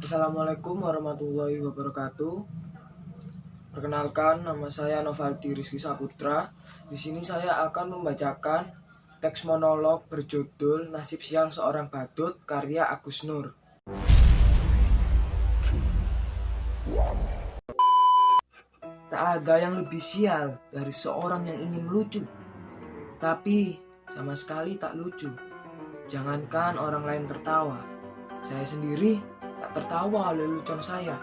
Assalamualaikum warahmatullahi wabarakatuh. Perkenalkan, nama saya Novaldi Rizky Saputra. Di sini saya akan membacakan teks monolog berjudul Nasib Sial Seorang Badut karya Agus Nur. Tak ada yang lebih sial dari seorang yang ingin lucu, tapi sama sekali tak lucu. Jangankan orang lain tertawa, saya sendiri tak tertawa oleh lelucon saya.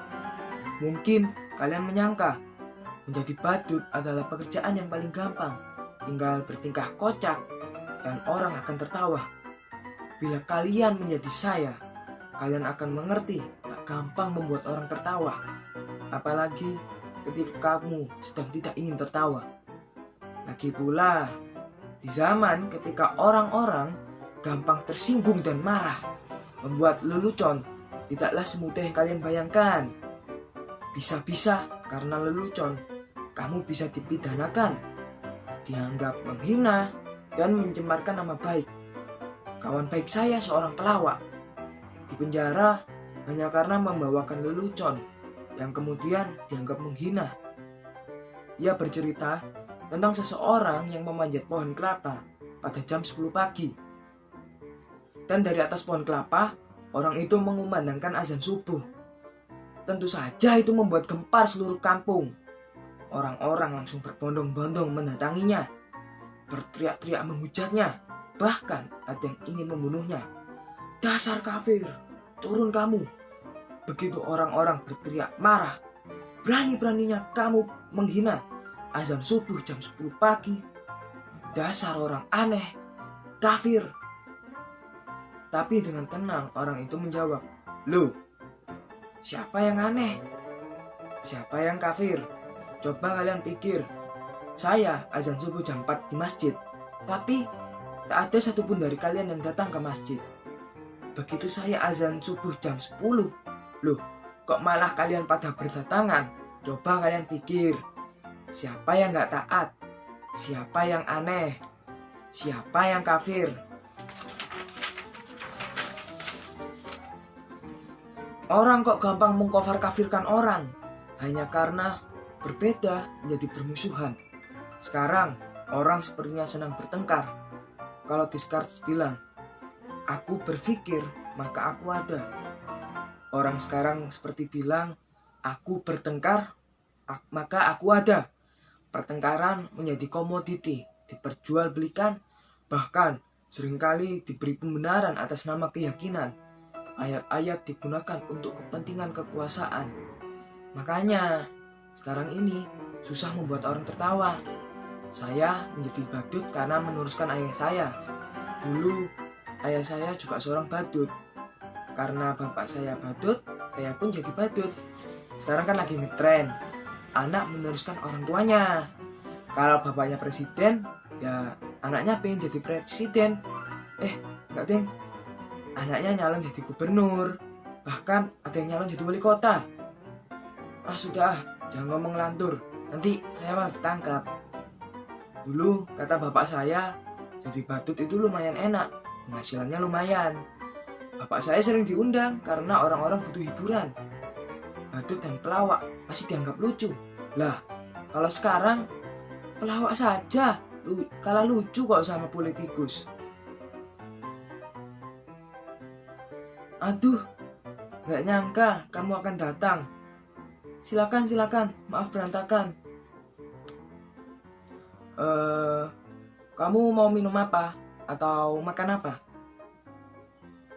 Mungkin kalian menyangka menjadi badut adalah pekerjaan yang paling gampang, tinggal bertingkah kocak dan orang akan tertawa. Bila kalian menjadi saya, kalian akan mengerti tak gampang membuat orang tertawa. Apalagi ketika kamu sedang tidak ingin tertawa. Lagi pula, di zaman ketika orang-orang gampang tersinggung dan marah, membuat lelucon tidaklah semudah yang kalian bayangkan. Bisa-bisa karena lelucon, kamu bisa dipidanakan, dianggap menghina, dan mencemarkan nama baik. Kawan baik saya seorang pelawak, dipenjara hanya karena membawakan lelucon yang kemudian dianggap menghina. Ia bercerita tentang seseorang yang memanjat pohon kelapa pada jam 10 pagi. Dan dari atas pohon kelapa, orang itu mengumandangkan azan subuh. Tentu saja itu membuat gempar seluruh kampung. Orang-orang langsung berbondong-bondong mendatanginya, berteriak-teriak menghujatnya, bahkan ada yang ingin membunuhnya. "Dasar kafir, turun kamu!" Begitu orang-orang berteriak marah, "Berani-beraninya kamu menghina azan subuh jam 10 pagi. Dasar orang aneh, kafir." Tapi dengan tenang orang itu menjawab, "Loh, siapa yang aneh? Siapa yang kafir? Coba kalian pikir, saya azan subuh jam 4 di masjid, tapi tak ada satupun dari kalian yang datang ke masjid. Begitu saya azan subuh jam 10, loh, kok malah kalian pada berdatangan? Coba kalian pikir, siapa yang gak taat? Siapa yang aneh? Siapa yang kafir?" Orang kok gampang mengkafir kafirkan orang hanya karena berbeda menjadi bermusuhan. Sekarang orang sepertinya senang bertengkar. Kalau Descartes bilang, "Aku berpikir maka aku ada." Orang sekarang seperti bilang, "Aku bertengkar maka aku ada." Pertengkaran menjadi komoditi, diperjualbelikan, bahkan seringkali diberi pembenaran atas nama keyakinan. Ayat-ayat digunakan untuk kepentingan kekuasaan. Makanya sekarang ini susah membuat orang tertawa. Saya menjadi badut karena meneruskan ayah saya. Dulu ayah saya juga seorang badut. Karena bapak saya badut, saya pun jadi badut. Sekarang kan lagi ngetren, anak meneruskan orang tuanya. Kalau bapaknya presiden, ya anaknya pengen jadi presiden. Enggak deng, anaknya nyalon jadi gubernur. Bahkan ada yang nyalon jadi wali kota. Sudah, jangan ngomong lantur, nanti saya malah ditangkap. Dulu kata bapak saya, jadi badut itu lumayan enak, penghasilannya lumayan. Bapak saya sering diundang karena orang-orang butuh hiburan. Badut dan pelawak masih dianggap lucu. Lah, kalau sekarang pelawak saja kalah lucu kok sama politikus. Aduh, gak nyangka kamu akan datang. Silakan, maaf berantakan. Kamu mau minum apa? Atau makan apa?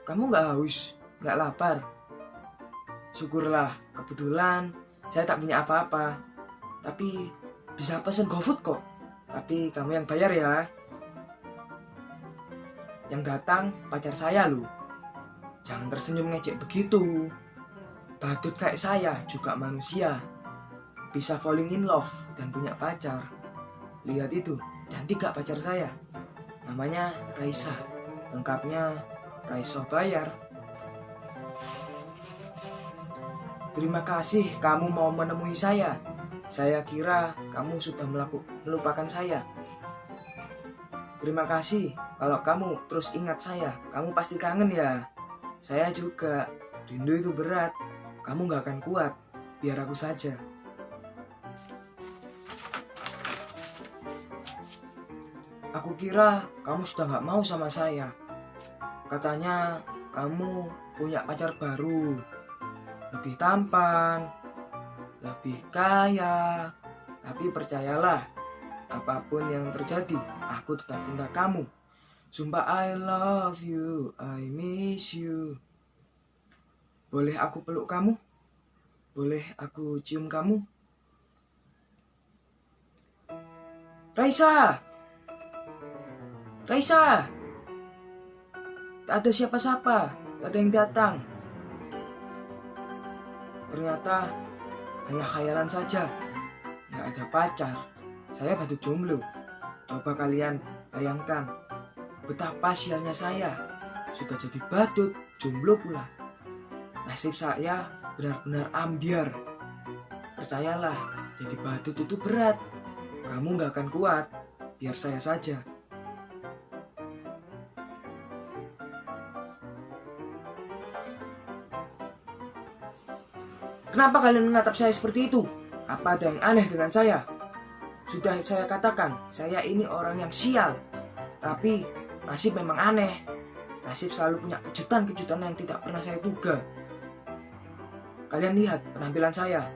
Kamu gak haus? Gak lapar? Syukurlah, kebetulan saya tak punya apa-apa. Tapi bisa pesen GoFood kok. Tapi kamu yang bayar ya. Yang datang pacar saya loh. Jangan tersenyum ngejek begitu. Badut kayak saya juga manusia, bisa falling in love dan punya pacar. Lihat itu, cantik gak pacar saya? Namanya Raisa, lengkapnya Raisa Bayar. Terima kasih kamu mau menemui saya. Saya kira kamu sudah melupakan saya. Terima kasih kalau kamu terus ingat saya. Kamu pasti kangen ya. Saya juga. Rindu itu berat, kamu gak akan kuat, biar aku saja. Aku kira kamu sudah gak mau sama saya. Katanya kamu punya pacar baru, lebih tampan, lebih kaya. Tapi percayalah, apapun yang terjadi, aku tetap cinta kamu. Sumpah I love you, I miss you. Boleh aku peluk kamu? Boleh aku cium kamu? Raisa! Raisa! Tak ada siapa-siapa, tak ada yang datang. Ternyata hanya khayalan saja. Gak ada pacar, saya badut jomblo. Coba kalian bayangkan betapa sialnya saya, sudah jadi badut jomblo pula. Nasib saya benar-benar ambyar. Percayalah, jadi badut itu berat. Kamu gak akan kuat, biar saya saja. Kenapa kalian menatap saya seperti itu? Apa ada yang aneh dengan saya? Sudah saya katakan, saya ini orang yang sial. Tapi nasib memang aneh. Nasib selalu punya kejutan-kejutan yang tidak pernah saya duga. Kalian lihat penampilan saya,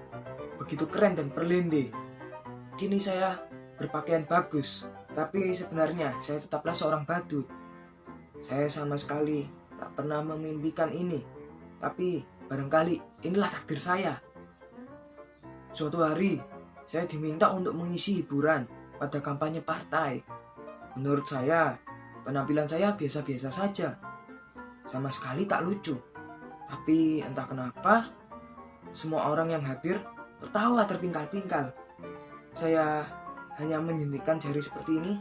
begitu keren dan berlinde. Kini saya berpakaian bagus, tapi sebenarnya saya tetaplah seorang badut. Saya sama sekali tak pernah memimpikan ini, tapi barangkali inilah takdir saya. Suatu hari, saya diminta untuk mengisi hiburan pada kampanye partai. Menurut saya, penampilan saya biasa-biasa saja. Sama sekali tak lucu. Tapi entah kenapa, semua orang yang hadir tertawa terpingkal-pingkal. Saya hanya menjentikan jari seperti ini,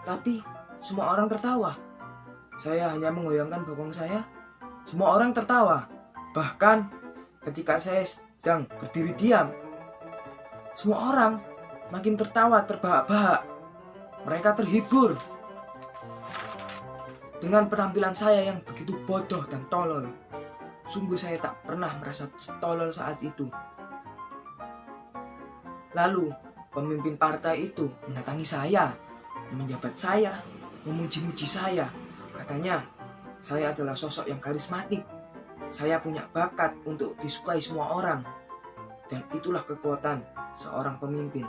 tapi semua orang tertawa. Saya hanya menggoyangkan bokong saya, semua orang tertawa. Bahkan ketika saya sedang berdiri diam, semua orang makin tertawa terbahak-bahak. Mereka terhibur dengan penampilan saya yang begitu bodoh dan tolol. Sungguh saya tak pernah merasa tolol saat itu. Lalu pemimpin partai itu mendatangi saya, menjabat saya, memuji-muji saya. Katanya saya adalah sosok yang karismatik. Saya punya bakat untuk disukai semua orang. Dan itulah kekuatan seorang pemimpin.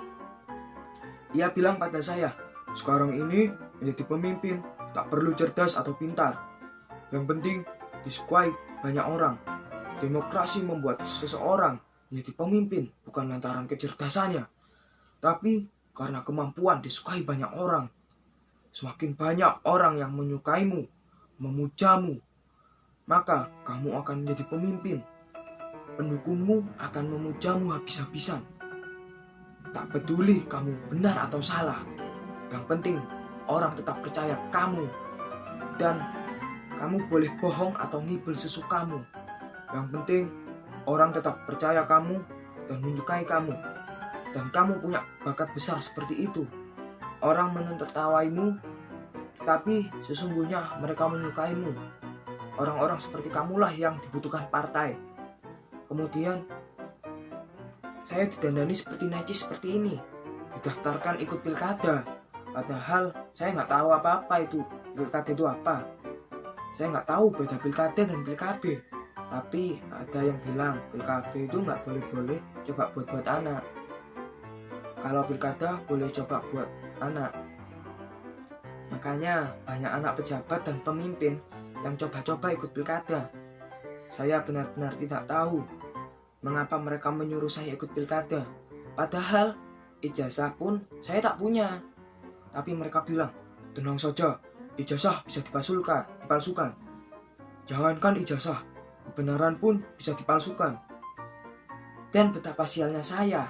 Ia bilang pada saya, sekarang ini menjadi pemimpin tak perlu cerdas atau pintar. Yang penting disukai banyak orang. Demokrasi membuat seseorang menjadi pemimpin bukan lantaran kecerdasannya, tapi karena kemampuan disukai banyak orang. Semakin banyak orang yang menyukaimu, memujamu, maka kamu akan menjadi pemimpin. Pendukungmu akan memujamu habis-habisan. Tak peduli kamu benar atau salah, yang penting orang tetap percaya kamu. Dan kamu boleh bohong atau ngibul sesukamu. Yang penting orang tetap percaya kamu dan menyukai kamu. Dan kamu punya bakat besar seperti itu. Orang menertawaimu, tapi sesungguhnya mereka menyukaimu. Orang-orang seperti kamulah yang dibutuhkan partai. Kemudian saya didandani seperti necis seperti ini, didaftarkan ikut pilkada. Padahal saya nggak tahu apa-apa itu pilkada itu apa. Saya nggak tahu beda pilkada dan pilkab. Tapi ada yang bilang pilkab itu nggak boleh coba buat anak. Kalau pilkada boleh coba buat anak. Makanya banyak anak pejabat dan pemimpin yang coba-coba ikut pilkada. Saya benar-benar tidak tahu mengapa mereka menyuruh saya ikut pilkada. Padahal ijazah pun saya tak punya. Tapi mereka bilang, tenang saja, ijazah bisa dipalsukan. Jangankan ijazah, kebenaran pun bisa dipalsukan. Dan betapa sialnya saya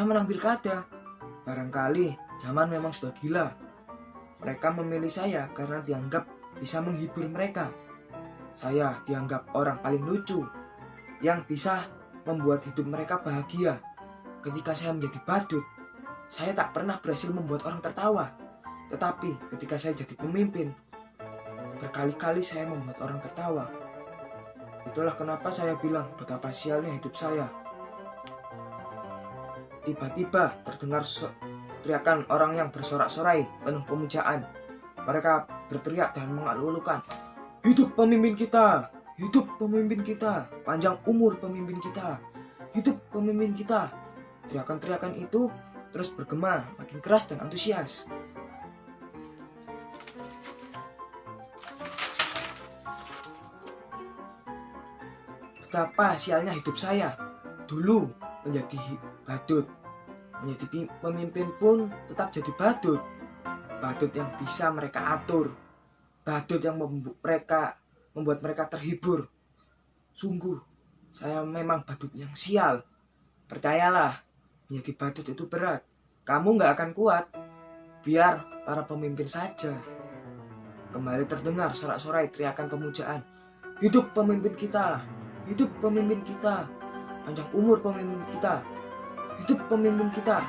menang pilkada. Barangkali zaman memang sudah gila. Mereka memilih saya karena dianggap bisa menghibur mereka. Saya dianggap orang paling lucu yang bisa membuat hidup mereka bahagia. Ketika saya menjadi badut, saya tak pernah berhasil membuat orang tertawa. Tetapi ketika saya jadi pemimpin, berkali-kali saya membuat orang tertawa. Itulah kenapa saya bilang betapa sialnya hidup saya. Tiba-tiba terdengar teriakan orang yang bersorak-sorai penuh pemujaan. Mereka berteriak dan mengeluh-elukan, "Hidup pemimpin kita! Hidup pemimpin kita! Panjang umur pemimpin kita! Hidup pemimpin kita!" Teriakan-teriakan itu terus bergema makin keras dan antusias. Betapa sialnya hidup saya. Dulu menjadi badut, menjadi pemimpin pun tetap jadi badut. Badut yang bisa mereka atur, badut yang membuat mereka terhibur. Sungguh, saya memang badut yang sial. Percayalah, menjadi badut itu berat. Kamu gak akan kuat. Biar para pemimpin saja. Kembali terdengar sorak-sorai teriakan pemujaan. Hidup pemimpin kita! Hidup pemimpin kita! Panjang umur pemimpin kita! Hidup pemimpin kita!